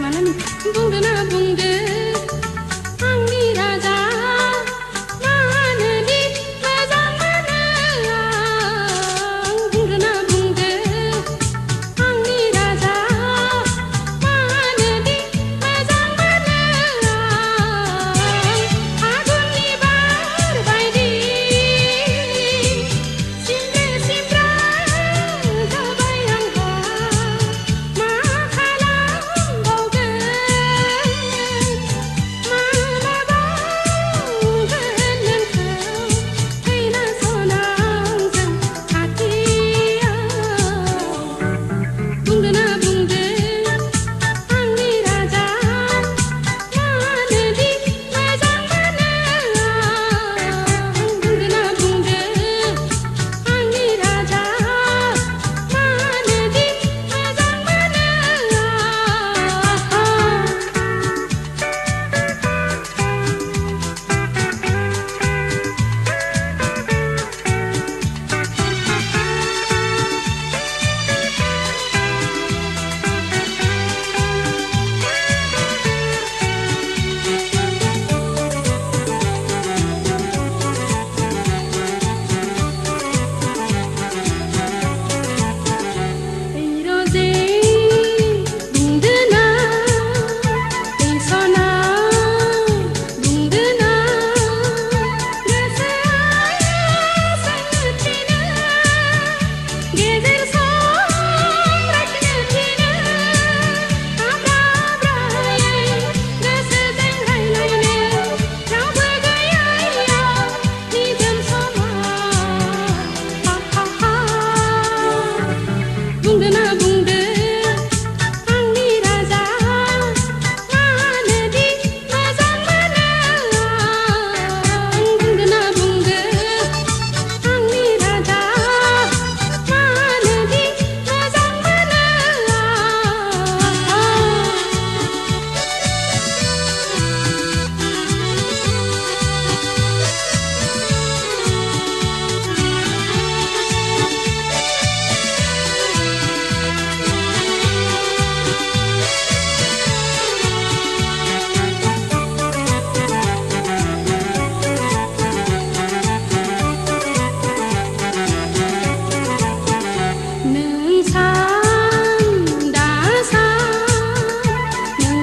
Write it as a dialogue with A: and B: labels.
A: mana nih bungdena bungde angni raja mana di majang mana bungdena bungde angni raja mana di majang mana agun ni bar baidi simre simra gabayang ha makhalam bauge mana bauge len khau kaina sonang jang hatiya bungdena bungde angni raja mana di majang mana bungdena bungde angni raja mana di majang mana rose bungdena sona bungdena gasaya sangatina gezer som raknatina abra abraye gaseng hailane rawa gaya nijam sama bungdena bungde angni raja mana di majang mana bungdena bungde angni raja mana di majang mana nang sang da sang nang